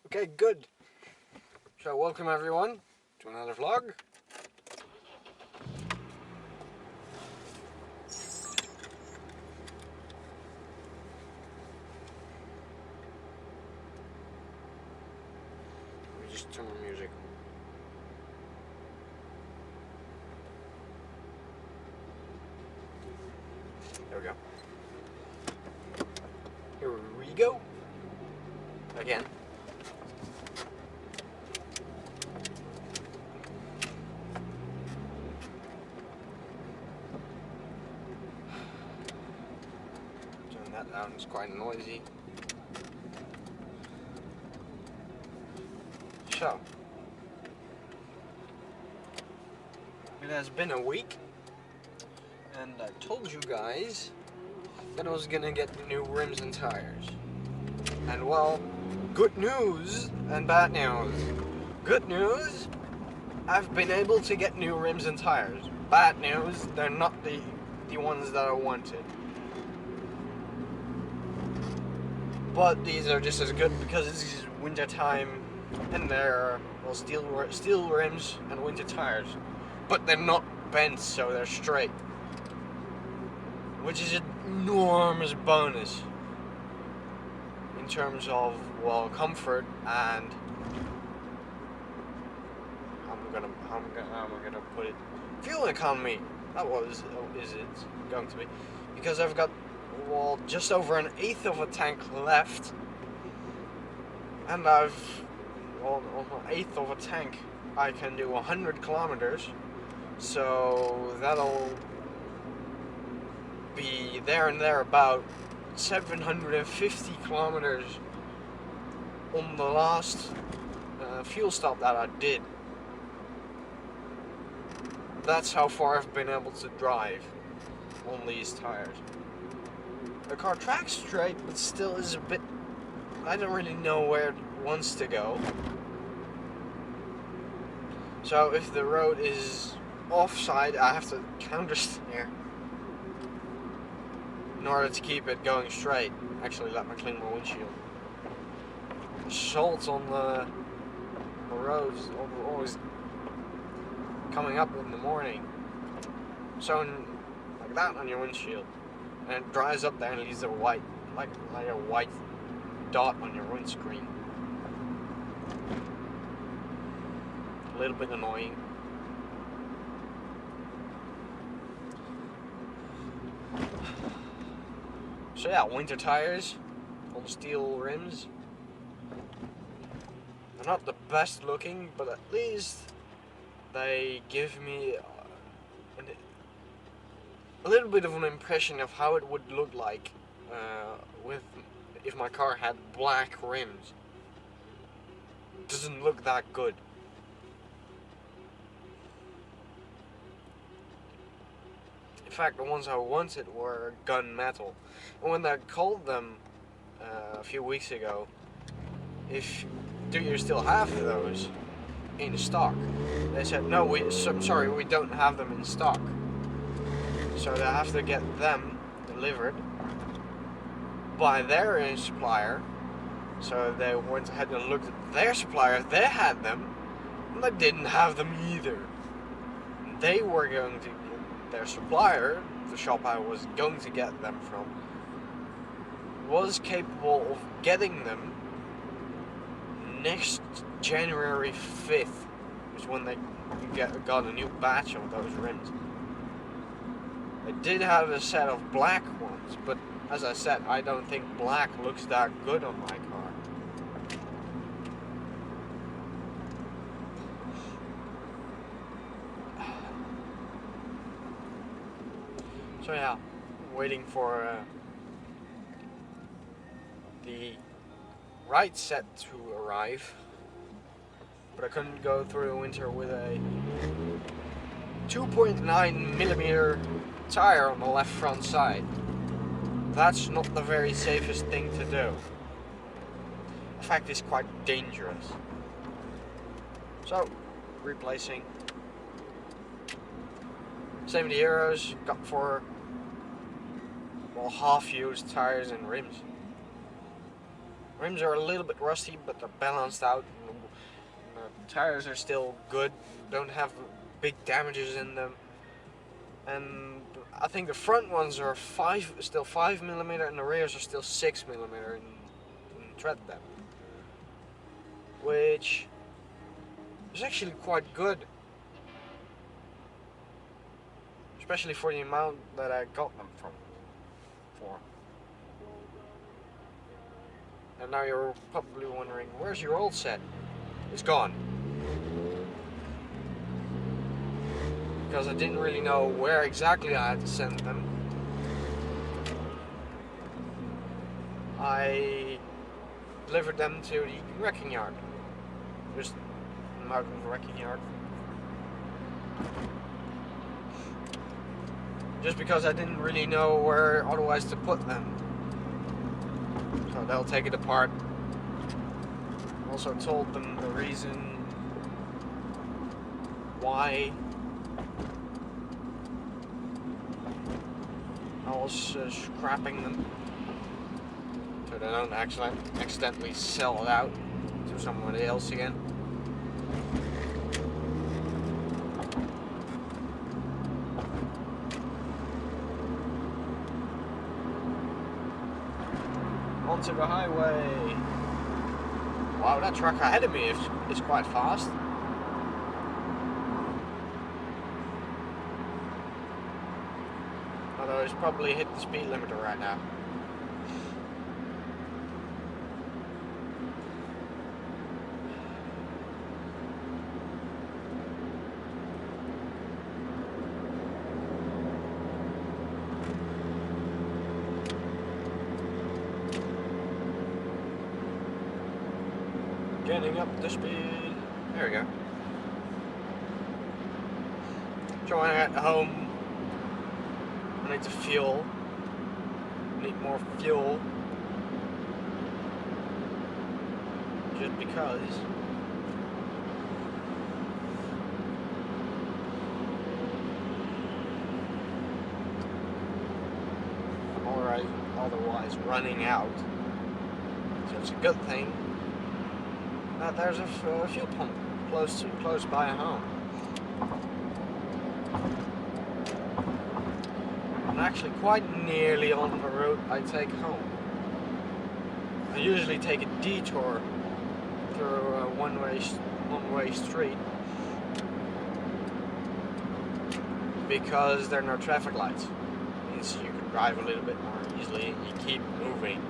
Okay, good. So welcome everyone to another vlog. Let me just turn my music on. There we go. Here we go. Again. Turn that down, it's quite noisy. So, it has been a week, and I told you guys that I was gonna get new rims and tires. And well, good news and bad news. Good news, I've been able to get new rims and tires. Bad news, they're not the ones that I wanted. But these are just as good because it's winter time and they're well, steel rims and winter tires. But they're not bent, so they're straight. Which is an enormous bonus in terms of, well, comfort and how am I gonna put it? Fuel economy. That was is it going to be, because I've got, well, just over an eighth of a tank left, and on an eighth of a tank I can do 100 kilometers, so that'll be there and there about 750 kilometers on the last fuel stop that I did. That's how far I've been able to drive on these tires. The car tracks straight, but still is a bit, I don't really know where it wants to go. So if the road is offside, I have to counter steer in order to keep it going straight. Actually, let me clean my windshield. The salt on the roads always coming up in the morning, so like that on your windshield, and it dries up there and leaves a white, like a white dot on your windscreen. A little bit annoying. So yeah, winter tires, all the steel rims. They're not the best looking, but at least they give me a little bit of an impression of how it would look like if my car had black rims. It doesn't look that good. In fact, the ones I wanted were gunmetal, and when I called them a few weeks ago, do you still have those in stock? They said, no, sorry, we don't have them in stock. So they have to get them delivered by their supplier. So they went ahead and looked at their supplier, they had them, and they didn't have them either. They were going to, their supplier, the shop I was going to get them from, was capable of getting them next January 5th, is when they got a new batch of those rims. They did have a set of black ones, but as I said, I don't think black looks that good on my car. So yeah, waiting for the right set to arrive, but I couldn't go through the winter with a 2.9mm tire on the left front side. That's not the very safest thing to do. In fact, it's quite dangerous. So, replacing 70 euros, got for, well, half-used tires and rims. Rims are a little bit rusty, but they're balanced out. The tires are still good, don't have big damages in them. And I think the front ones are still 5mm, and the rears are still 6mm in tread depth, which is actually quite good, especially for the amount that I got them for. And now you're probably wondering, where's your old set? It's gone. Because I didn't really know where exactly I had to send them. I delivered them to the wrecking yard. Just a mountain wrecking yard. Just because I didn't really know where otherwise to put them. So they'll take it apart. Also told them the reason why I was scrapping them, so they don't accidentally sell it out to somebody else again. Onto the highway. Wow, that truck ahead of me is quite fast. Although it's probably hit the speed limiter right now. Getting up the speed. There we go. So when I get home, I need to fuel. I need more fuel. Just because. I'm otherwise running out. So it's a good thing that there's a fuel pump close by home. I'm actually quite nearly on the route I take home. I usually take a detour through a one-way street because there are no traffic lights. It means you can drive a little bit more easily and you keep moving.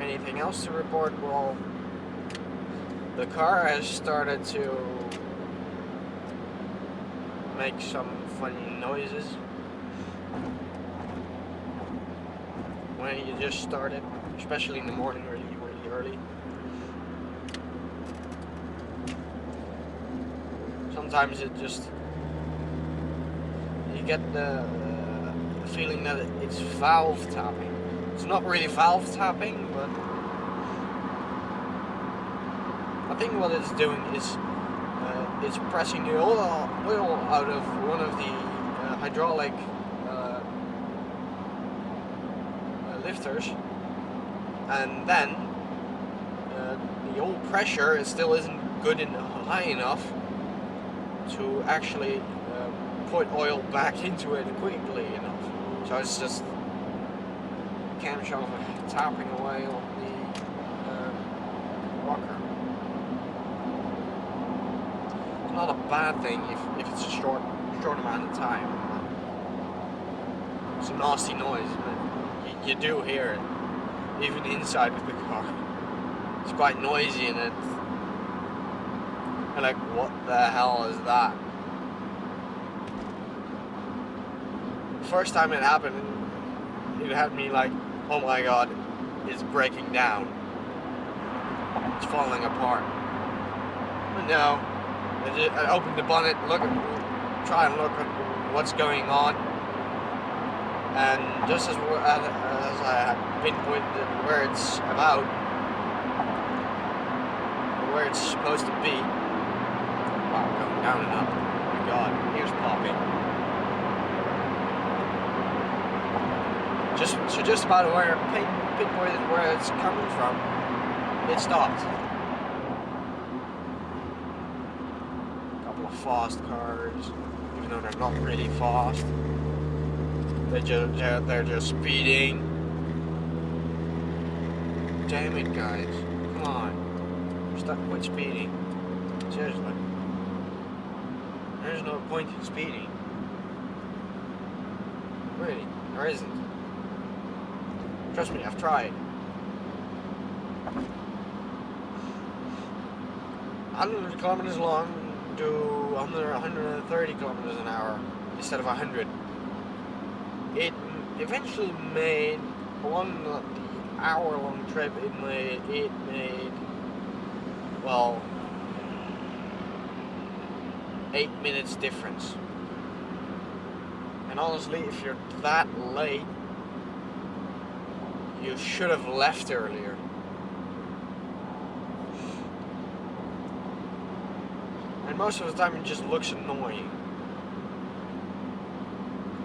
Anything else to report? Well, the car has started to make some funny noises when you just start it, especially in the morning, really early. Sometimes it just, you get the feeling that it's valve tapping. It's not really valve tapping, but I think what it's doing is it's pressing the oil out of one of the hydraulic lifters, and then the oil pressure still isn't good and high enough to actually put oil back into it quickly enough. So it's just camshaft tapping away on the rocker. It's not a bad thing if it's a short amount of time. It's a nasty noise, but you do hear it, even inside of the car. It's quite noisy, and I'm like, what the hell is that? The first time it happened, it had me like, oh my god, it's breaking down. It's falling apart. But no, I opened the bonnet, try and look at what's going on, and just as I had pinpointed where it's about, where it's supposed to be, wow, going down and up. god, ears popping. Just about where pinpointed where it's coming from, it stopped. A couple of fast cars, even though they're not really fast. They're just speeding. Damn it, guys! Come on, stop quit speeding. Seriously, there's no point in speeding. Really, there isn't. Trust me, I've tried. 100 kilometers long do under 130 kilometers an hour instead of 100. It eventually made, along the hour-long trip, it made, well, 8 minutes difference. And honestly, if you're that late, you should have left earlier. And most of the time it just looks annoying.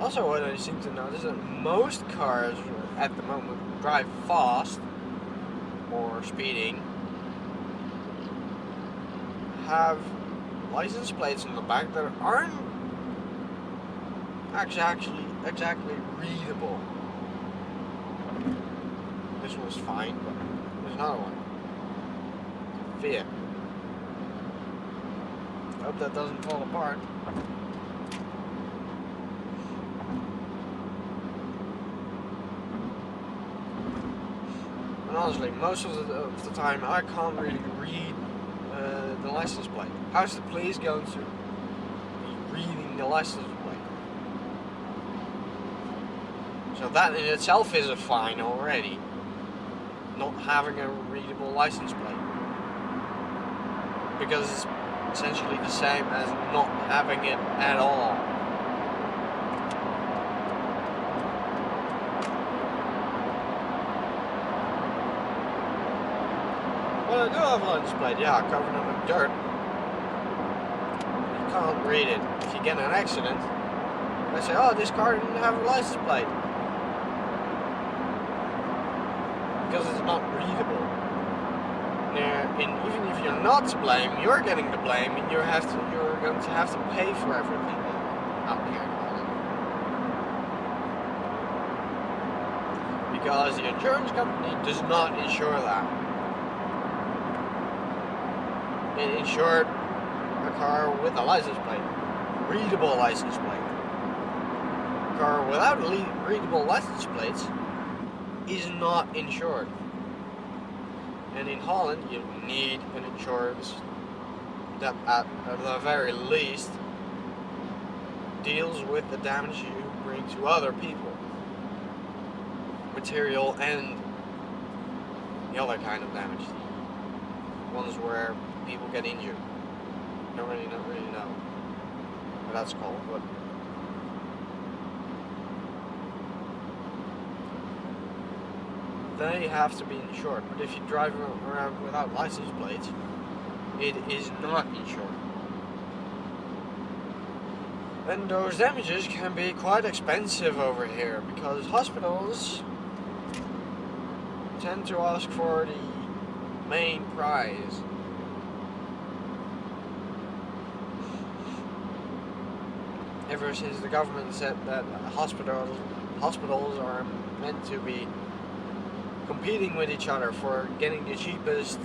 Also, what I seem to notice is that most cars at the moment drive fast or speeding have license plates on the back that aren't actually exactly readable. This one's fine, but there's another one. Fiat. Hope that doesn't fall apart. And honestly, most of the time I can't really read the license plate. How's the police going to be reading the license plate? So that in itself is a fine already. Not having a readable license plate. Because it's essentially the same as not having it at all. Well, I do have a license plate, yeah, covered in dirt. You can't read it. If you get in an accident, they say, oh, this car didn't have a license plate. Because it's not readable. And even if you're not to blame, you're getting the blame, and you're going to have to pay for everything out here. Because the insurance company does not insure that. It insured a car with a license plate, readable license plate. A car without readable license plates is not insured. And in Holland, you need an insurance that at the very least deals with the damage you bring to other people. Material and the other kind of damage. Ones where people get injured. Don't really know what that's called, but they have to be insured. But if you drive around without license plates, it is not insured. And those damages can be quite expensive over here because hospitals tend to ask for the main prize. Ever since the government said that hospitals are meant to be competing with each other for getting the cheapest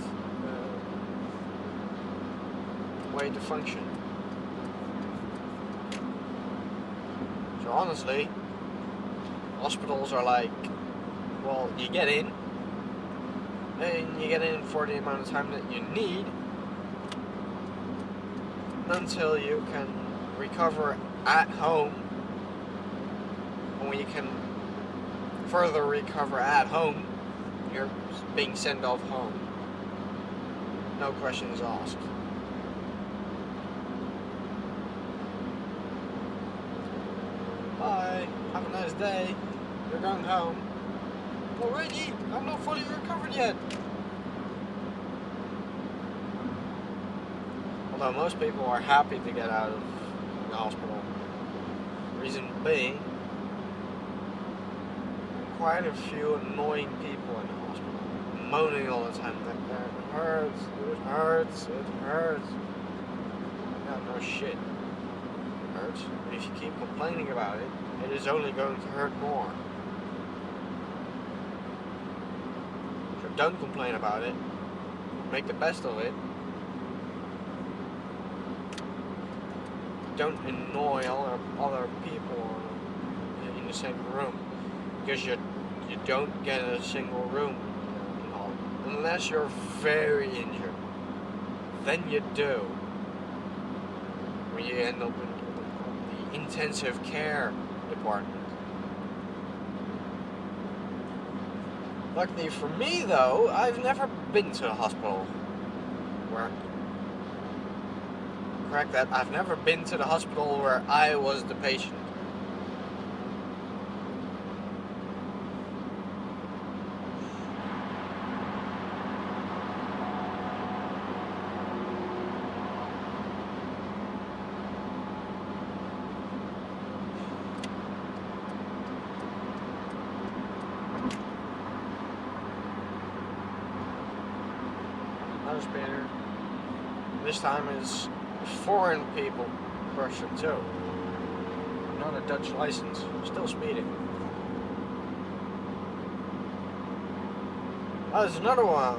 way to function. So honestly, hospitals are like, well, you get in, and you get in for the amount of time that you need until you can recover at home. And when you can further recover at home, you're being sent off home. No questions asked. Bye. Have a nice day. You're going home. Already? I'm not fully recovered yet. Although most people are happy to get out of the hospital. Reason being, quite a few annoying people in the hospital, moaning all the time that it hurts, it hurts, it hurts. Yeah, no shit. It hurts. And if you keep complaining about it, it is only going to hurt more. So don't complain about it. Make the best of it. Don't annoy other people in the same room, because you don't get a single room in Holland unless you're very injured. Then you do. When you end up in the intensive care department. Luckily for me, though, I've never been to a hospital where. Correct that. I've never been to the hospital where I was the patient. Another spanner. This time is foreign person too. Not a Dutch license. Still speeding. Oh, there's another one.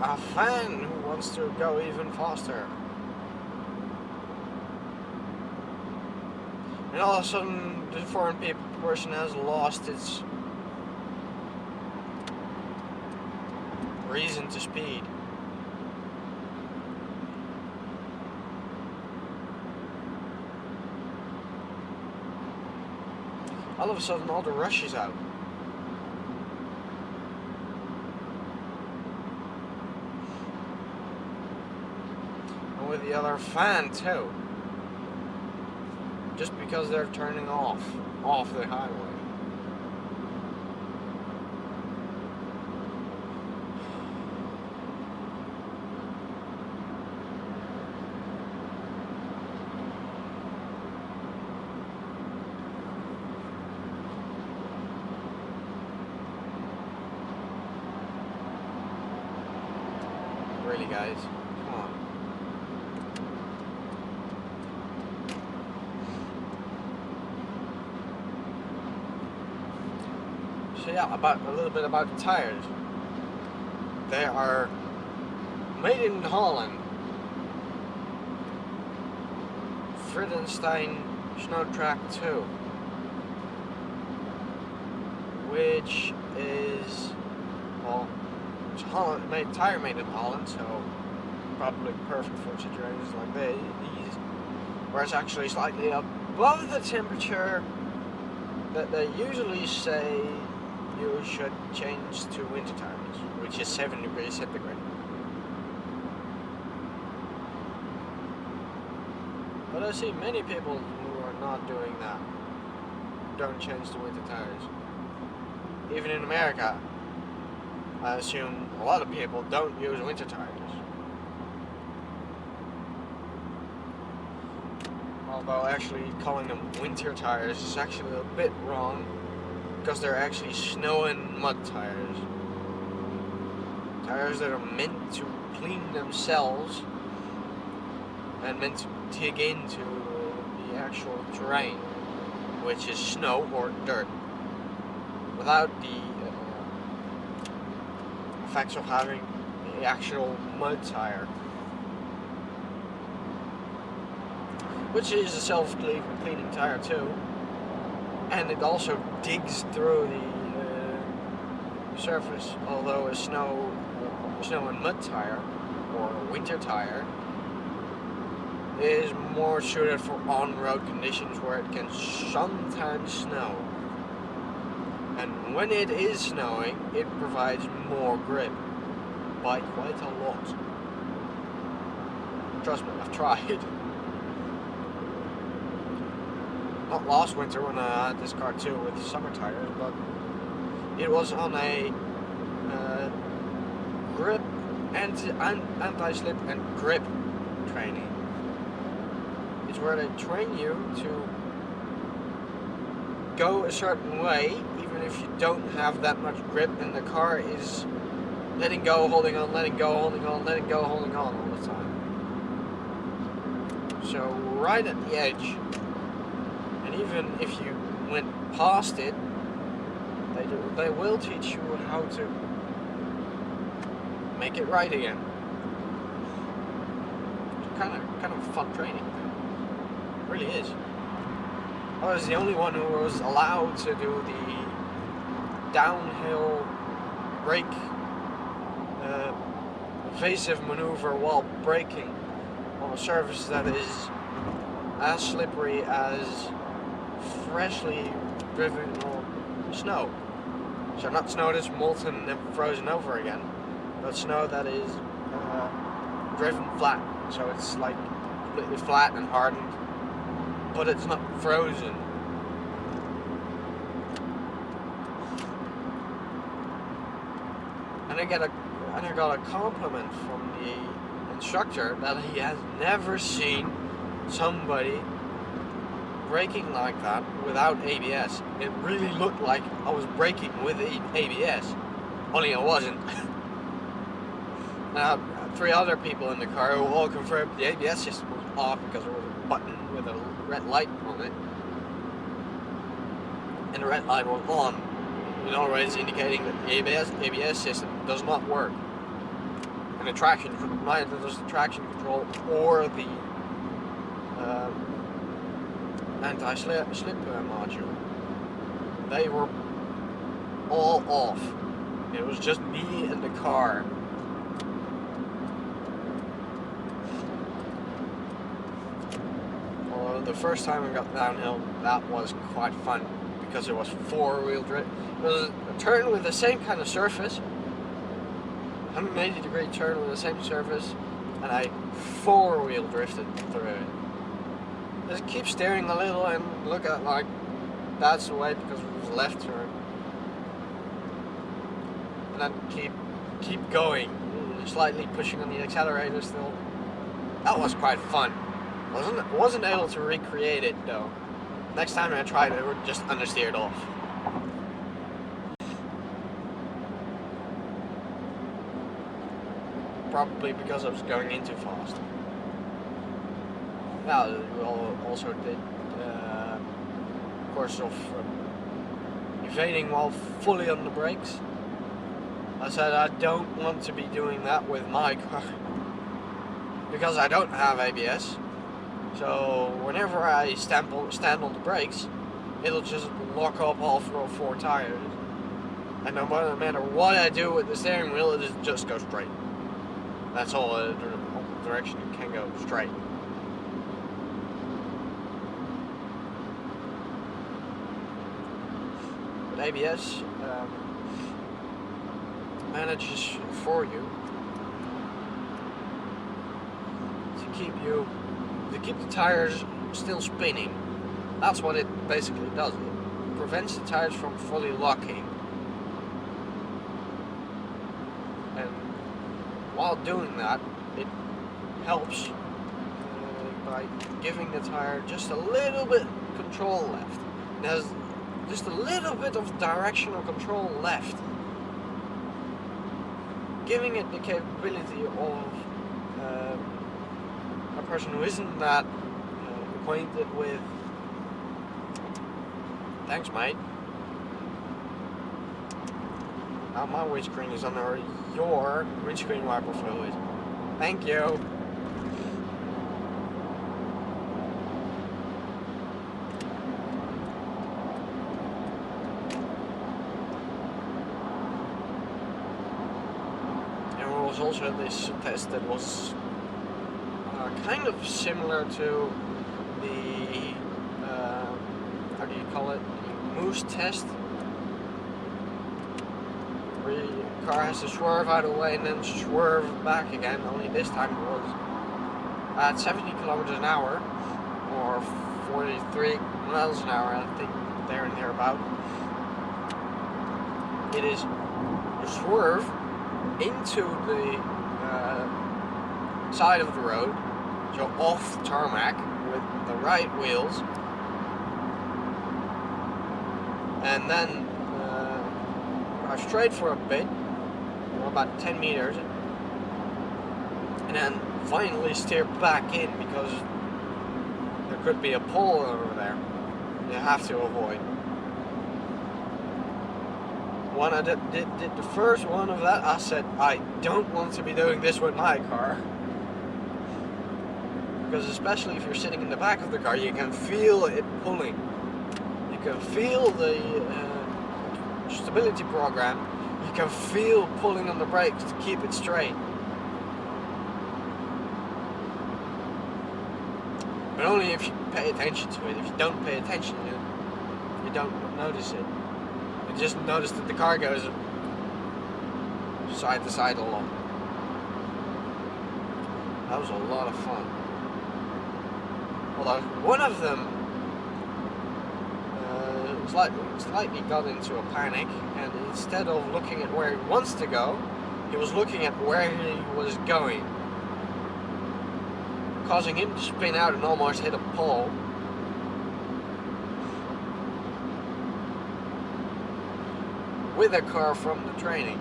A fan who wants to go even faster. And all of a sudden, the foreign person has lost its reason to speed. All of a sudden, all the rush is out. And with the other fan too. Just because they're turning off the highway. Really, guys, come on. So yeah, a little bit about the tires. They are made in Holland. Friedenstein Snow Track 2, which is, well, it's Holland made, tire made in Holland, so probably perfect for situations like these, where it's actually slightly above the temperature that they usually say you should change to winter tires, which is 7 degrees centigrade. But I see many people who are not doing that, don't change to winter tires. Even in America, I assume a lot of people don't use winter tires. Although actually calling them winter tires is actually a bit wrong, because they're actually snow and mud tires. Tires that are meant to clean themselves and meant to dig into the actual terrain, which is snow or dirt, without the effects of having the actual mud tire, which is a self-cleaning tire too, and it also digs through the surface. Although a snow and mud tire or a winter tire is more suited for on-road conditions where it can sometimes snow. And when it is snowing, it provides more grip by quite a lot. Trust me, I've tried. Not last winter when I had this car too with summer tires, but it was on a grip and anti-slip and grip training. It instructions where they train you to go a certain way, even if you don't have that much grip, and the car is letting go, holding on, letting go, holding on, letting go, holding on all the time. So right at the edge, and even if you went past it, they will teach you how to make it right again. It's kind of fun training. It really is. I was the only one who was allowed to do the downhill brake evasive maneuver while braking on a surface that is as slippery as freshly driven on snow. So not snow that's molten and frozen over again, but snow that is driven flat. So it's like completely flat and hardened, but it's not frozen. And I got a compliment from the instructor that he has never seen somebody braking like that without ABS. It really looked like I was braking with ABS, only I wasn't. Now, 3 other people in the car who all confirmed the ABS system was off because there was a button with a red light on it, and the red light was on, in other words indicating that the ABS system does not work. And the traction, neither does the traction control or the anti-slip module. They were all off. It was just me and the car. Although the first time I got downhill, that was quite fun because it was 4-wheel drift. It was a turn with the same kind of surface, 180-degree turn with the same surface, and I 4-wheel drifted through it. Just keep steering a little and look at like that's the way because it was a left turn, and then keep going, slightly pushing on the accelerator still. That was quite fun. Wasn't able to recreate it though. Next time I tried it, would just understeered off. Probably because I was going in too fast. Yeah, we also did a course of evading while fully on the brakes. I said I don't want to be doing that with my car because I don't have ABS. So whenever I stand on the brakes, it'll just lock up all 4 tires. And no matter what I do with the steering wheel, it just goes straight. That's all the direction it can go, straight. But ABS manages for you to keep the tires still spinning. That's what it basically does. It prevents the tires from fully locking. And while doing that, it helps by giving the tire just a little bit control left. It has just a little bit of directional control left, giving it the capability of a person who isn't that acquainted with. Thanks, mate. Now my windscreen is under your windscreen wiper fluid. Thank you. And there was also this test that was kind of similar to the how do you call it? The moose test. Where the car has to swerve out of the way and then swerve back again, only this time it was at 70 kilometers an hour or 43 miles an hour, I think, there and thereabout. It is a swerve into the side of the road, so off the tarmac with the right wheels, and then drive straight for a bit, about 10 meters, and then finally steer back in because there could be a pole over there you have to avoid. When I did the first one of that, I said, I don't want to be doing this with my car. Because especially if you're sitting in the back of the car, you can feel it pulling. You can feel the stability program. You can feel pulling on the brakes to keep it straight. But only if you pay attention to it. If you don't pay attention, you don't notice it. You just notice that the car goes side to side a lot. That was a lot of fun. Although one of them slightly got into a panic, and instead of looking at where he wants to go, he was looking at where he was going, causing him to spin out and almost hit a pole. With a car from the training.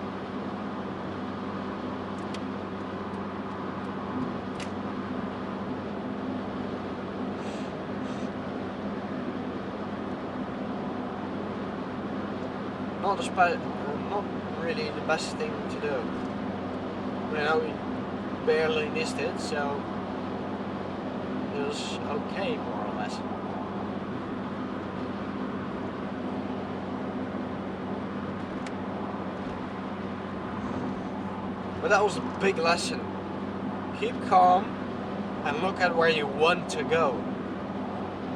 Not really the best thing to do. You know, we barely missed it, so it was okay, more or less. But that was a big lesson. Keep calm and look at where you want to go.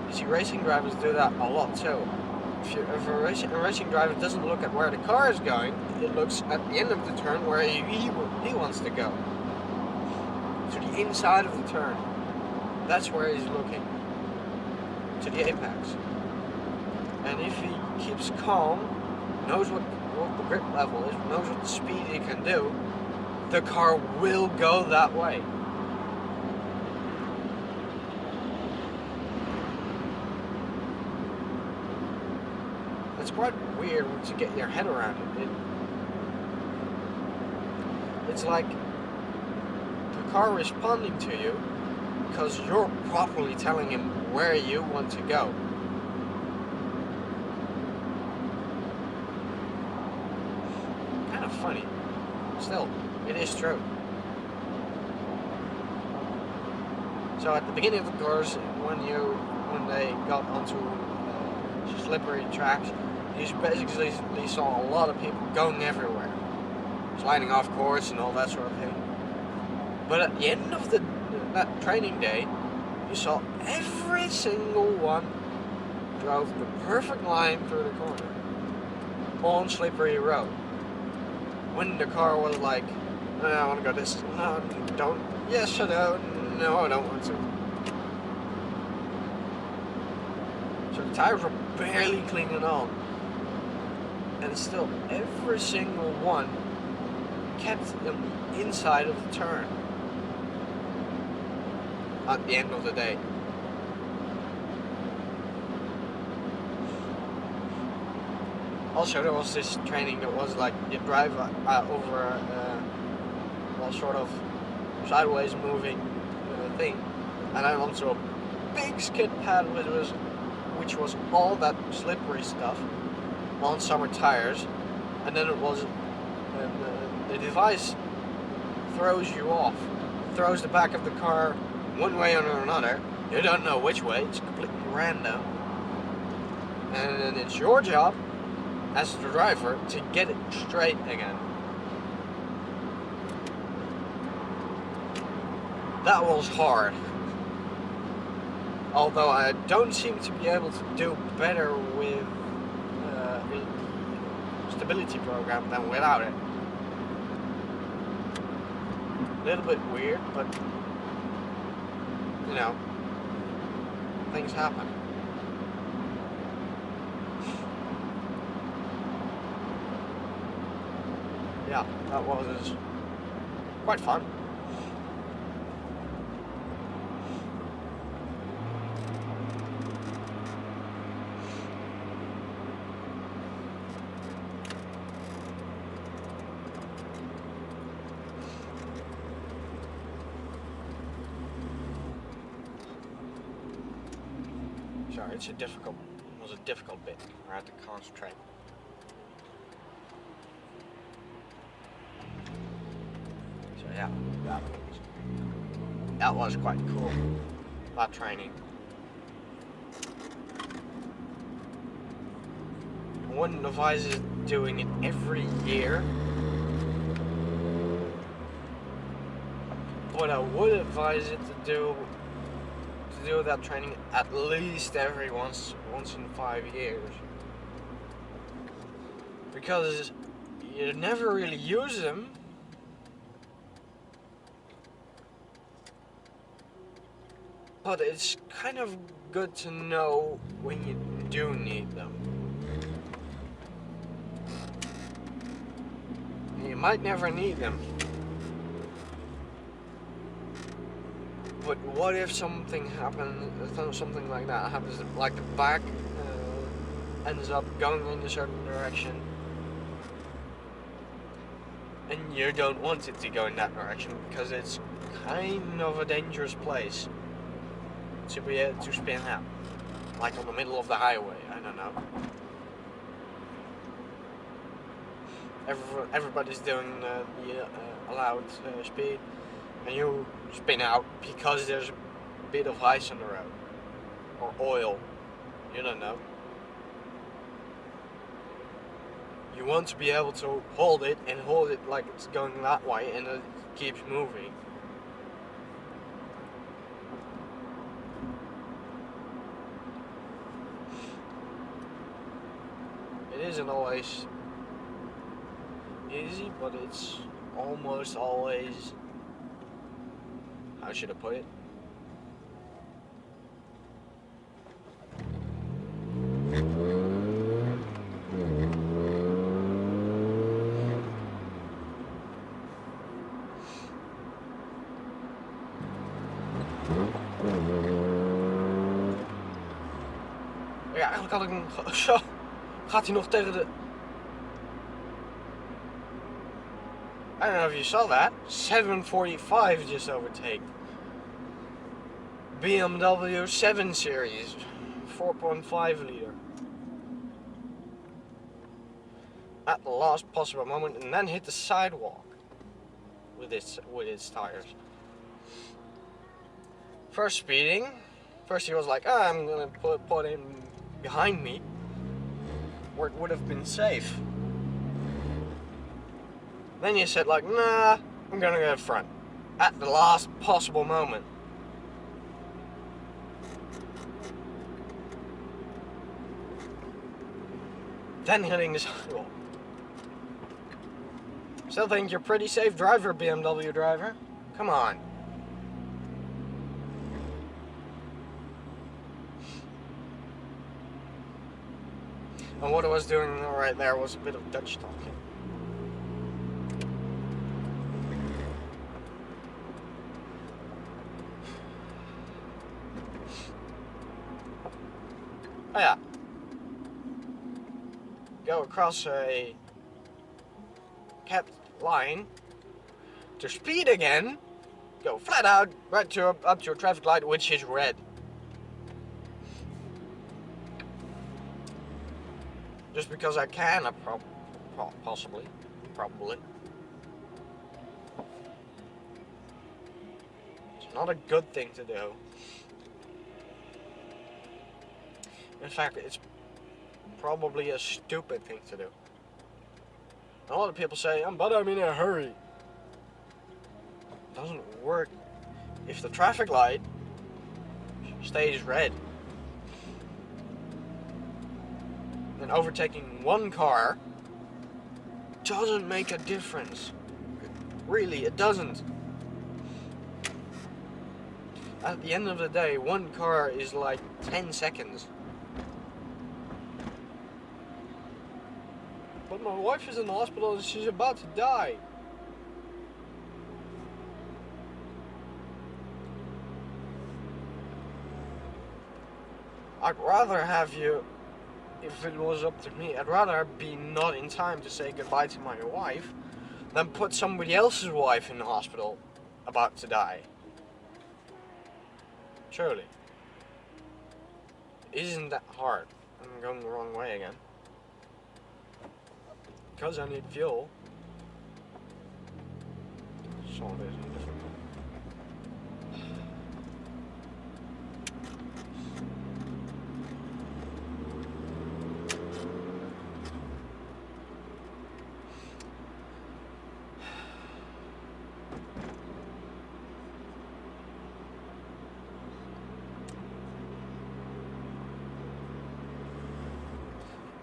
You see, racing drivers do that a lot too. If a racing driver doesn't look at where the car is going, it looks at the end of the turn where he wants to go. To the inside of the turn. That's where he's looking. To the apex. And if he keeps calm, knows what the grip level is, knows what speed he can do, the car will go that way. It's quite weird to get your head around it. It's like the car responding to you because you're properly telling him where you want to go. Kind of funny. Still, it is true. So at the beginning of the course, when they got onto slippery tracks, you basically saw a lot of people going everywhere, sliding off course and all that sort of thing. But at the end of that training day, you saw every single one drove the perfect line through the corner on slippery road. When the car was like, no, I want to go this, no, don't, yes I do, no I don't want to. So the tires were barely clinging on. And still, every single one kept them inside of the turn at the end of the day. Also, there was this training that was like you drive over well, sort of sideways moving thing, and then onto a big skid pad which was all that slippery stuff on summer tires, and then it was the device throws you off, throws the back of the car one way or another. You don't know which way, it's completely random, and then it's your job as the driver to get it straight again. That was hard. Although I don't seem to be able to do better with the stability program than without it. A little bit weird, but you know, things happen. Yeah, that was quite fun. Sorry, it was a difficult bit. I had to concentrate. So yeah, that was quite cool. That training. I wouldn't advise doing it every year, but I would advise it to do that training at least every once in 5 years, because you never really use them. But it's kind of good to know when you do need them. You might never need them. But what if something like that happens, like the back ends up going in a certain direction, and you don't want it to go in that direction because it's kind of a dangerous place to be able to spin out, like on the middle of the highway. I don't know. Everybody's doing the allowed speed, and you spin out because there's a bit of ice on the road, or oil. You don't know. You want to be able to hold it like it's going that way, and it keeps moving. It isn't always easy, but it's almost always, how should I put it? Ja, eigenlijk had ik hem zo. Gaat hij nog tegen de... I don't know if you saw that. 745 just overtaked. BMW 7 Series. 4.5 liter. At the last possible moment, and then hit the sidewalk with its tires. First speeding. First he was like, oh, I'm gonna put him behind me, where it would have been safe. Then you said like, nah, I'm gonna go front. At the last possible moment. Then hitting the sidewalk. Still think you're a pretty safe driver, BMW driver. Come on. And what I was doing right there was a bit of Dutch talking. Oh yeah. Go across a kept line to speed again. Go flat out right up to a traffic light, which is red. Just because I can, probably. It's not a good thing to do. In fact, it's probably a stupid thing to do. A lot of people say, but I'm in a hurry. It doesn't work if the traffic light stays red. And overtaking one car doesn't make a difference. Really, it doesn't. At the end of the day, one car is like 10 seconds. But my wife is in the hospital and she's about to die. I'd rather have you, if it was up to me, I'd rather be not in time to say goodbye to my wife than put somebody else's wife in the hospital about to die. Surely. isn't that hard. I'm going the wrong way again. Because I need fuel. Solve it isn't difficult.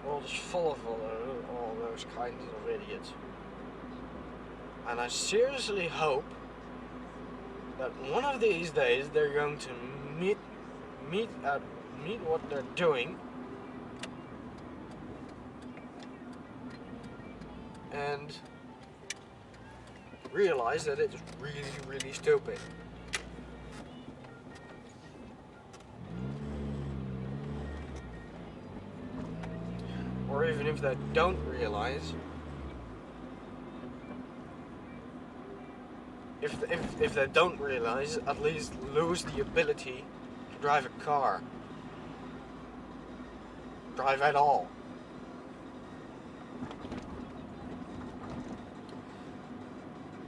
The world is full of all those kinds of idiots. And I seriously hope that one of these days they're going to meet what they're doing and realize that it's really, really stupid. Or even if they don't realize, if they don't realize, at least lose the ability to drive a car. Drive at all.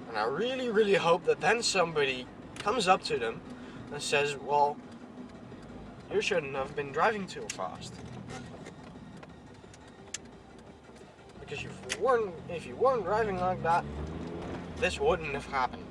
And I really, really hope that then somebody comes up to them and says, well, you shouldn't have been driving too fast. Because if you weren't driving like that, this wouldn't have happened.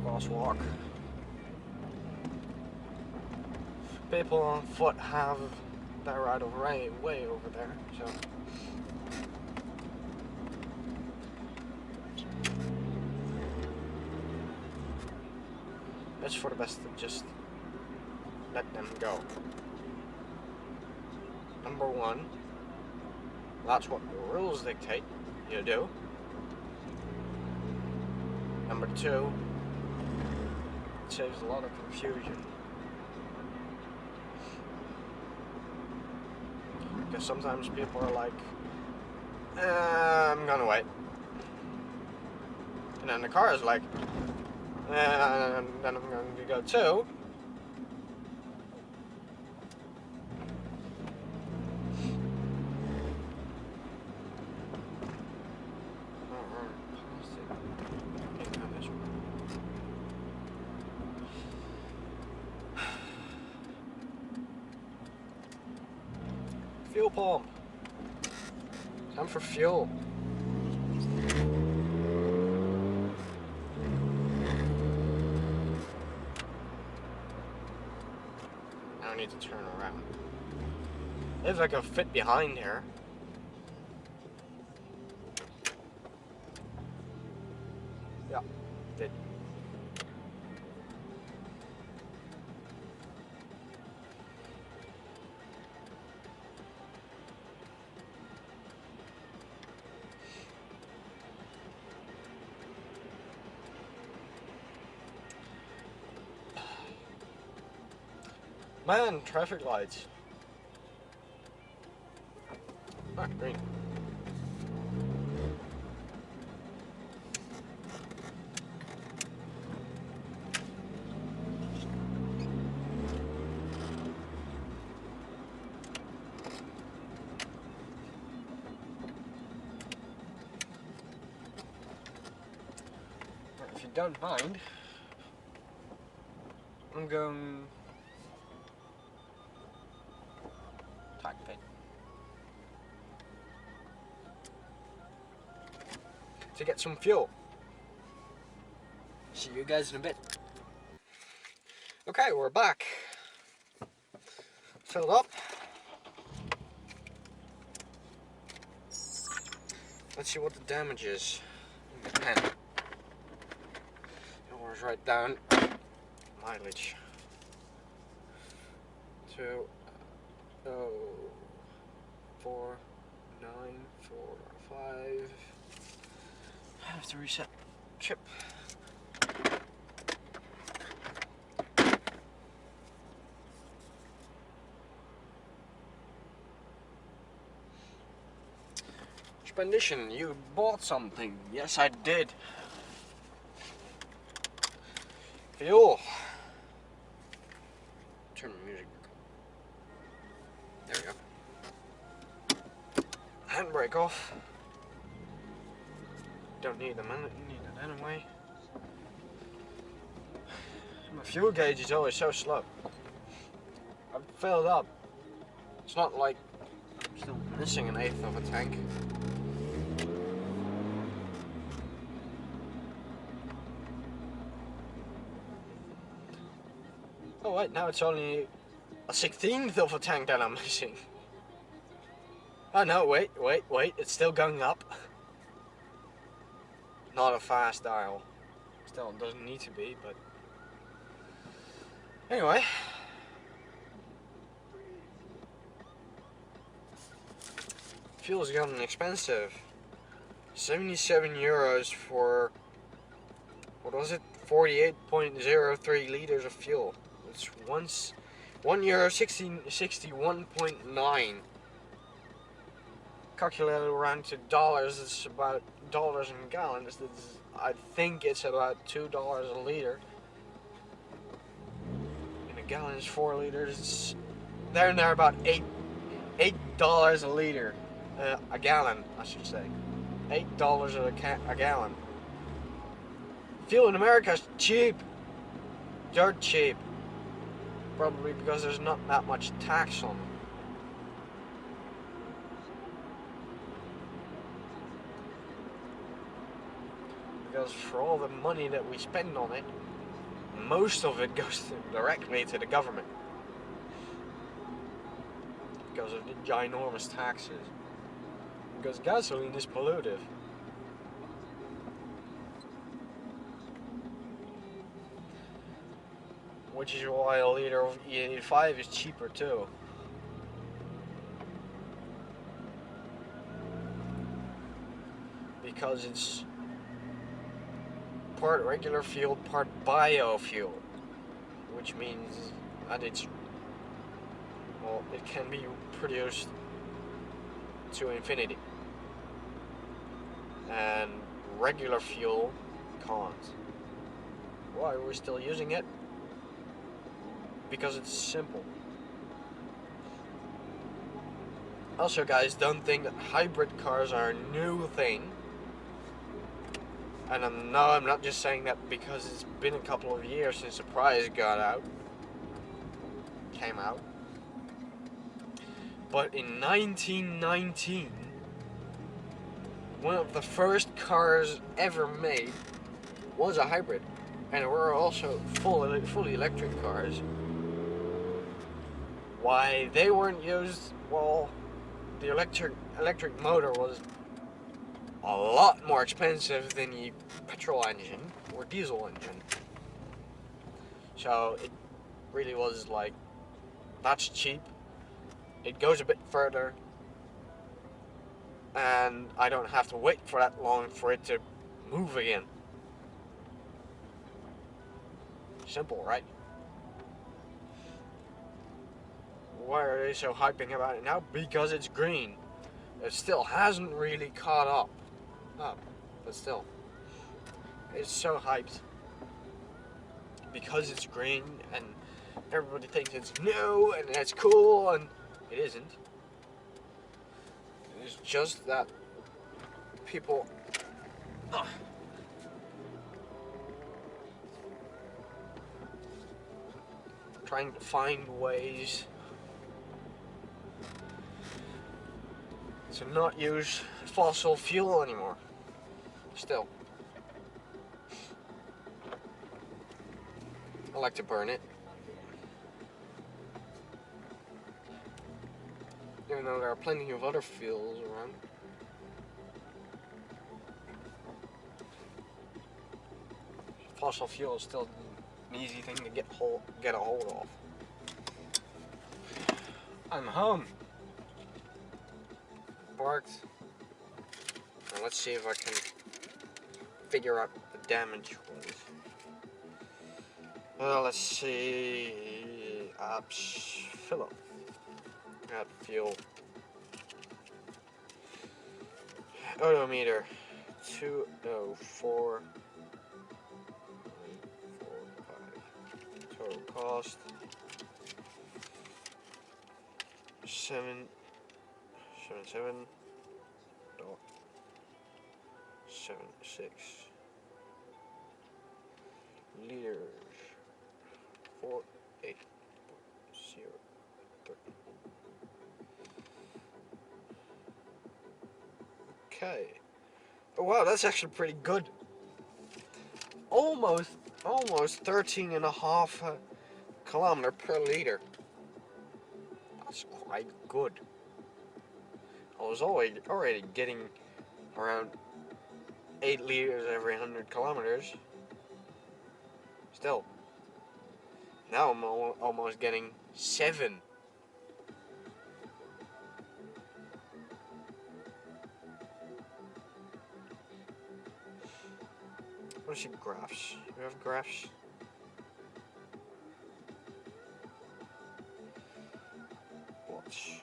Crosswalk. People on foot have their right of way over there, so. It's for the best to just let them go. Number one, that's what the rules dictate you do. Number two, it saves a lot of confusion. Because sometimes people are like, I'm gonna wait. And then the car is like, and then I'm going to go too. Fuel pump. Time for fuel. Now I need to turn around. If I can fit behind here. Yeah, did. Man, traffic lights. Ah, green. If you don't mind, I'm going to get some fuel. See you guys in a bit. Okay, we're back. Filled up. Let's see what the damage is. In the pen. Yours right down. Mileage. 2049445. I have to reset. chip. Expedition, you bought something. Yes, I did. Fuel. Turn the music. There we go. Handbrake off. Don't need them, need it anyway. My fuel gauge is always so slow. I've filled up. It's not like I'm still missing an eighth of a tank. Oh wait, now it's only a 16th of a tank that I'm missing. Oh no, wait, it's still going up. Not a fast dial. Still, it doesn't need to be, but... Anyway. Fuel's gotten expensive. 77 euros for... What was it? 48.03 liters of fuel. It's €1 61.9. Calculated around to dollars, it's about dollars in gallons. I think it's about $2 a liter. And a gallon is 4 liters. It's there and there about $8 a liter, a gallon, I should say. $8 a gallon. Fuel in America is cheap, dirt cheap. Probably because there's not that much tax on it. Because for all the money that we spend on it, most of it goes directly to the government. Because of the ginormous taxes. Because gasoline is pollutive. Which is why a liter of E85 is cheaper too. Because it's part regular fuel, part biofuel. Which means that it's, well, it can be produced to infinity. And regular fuel can't. Why we're still using it? Because it's simple. Also guys, don't think that hybrid cars are a new thing. And I'm not just saying that because it's been a couple of years since the Prius came out. But in 1919, one of the first cars ever made was a hybrid. And there were also fully electric cars. Why they weren't used? Well, the electric motor was a lot more expensive than the petrol engine or diesel engine. So it really was like, that's cheap. It goes a bit further. And I don't have to wait for that long for it to move again. Simple, right? Why are they so hyping about it now? Because it's green. It still hasn't really caught up. But still. It's so hyped. Because it's green and everybody thinks it's new and it's cool, and it isn't. It's just that people trying to find ways to not use fossil fuel anymore. Still, I like to burn it. Even though there are plenty of other fuels around. Fossil fuel is still an easy thing to get a hold of. I'm home. Parked. And let's see if I can figure out the damage was. Let's see. Apps. Fill up. Add fuel. Odometer. 204. 945. Total cost. 777.76 liters. 48.03. Okay. Oh wow, that's actually pretty good. Almost 13 and a half kilometer per liter. That's quite good. I was already getting around 8 liters every 100 kilometers. Still. Now I'm almost getting 7. What is your graphs? You have graphs? Watch.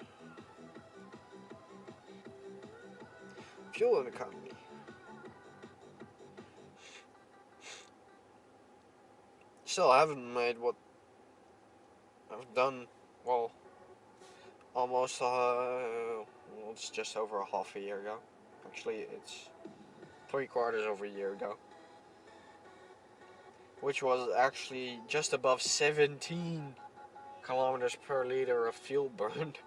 Fuel and economy. Still, I haven't made what I've done. Well, almost. Well, it's just over a half a year ago. Actually, it's 3/4 of a year ago. Which was actually just above 17 kilometers per liter of fuel burned.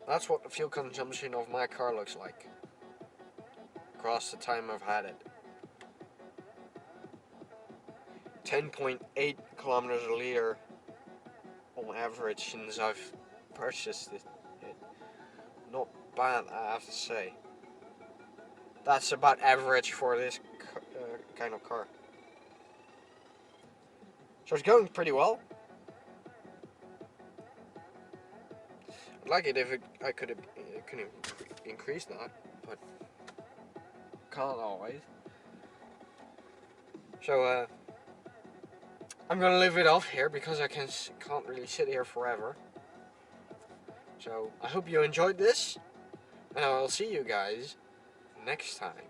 That's what the fuel consumption of my car looks like across the time I've had it. 10.8 kilometers a liter on average since I've purchased it. Not bad, I have to say. That's about average for this kind of car. So it's going pretty well. I'd like it if I could increase that, but can't always. So I'm gonna leave it off here because I can't really sit here forever. So I hope you enjoyed this, and I will see you guys next time.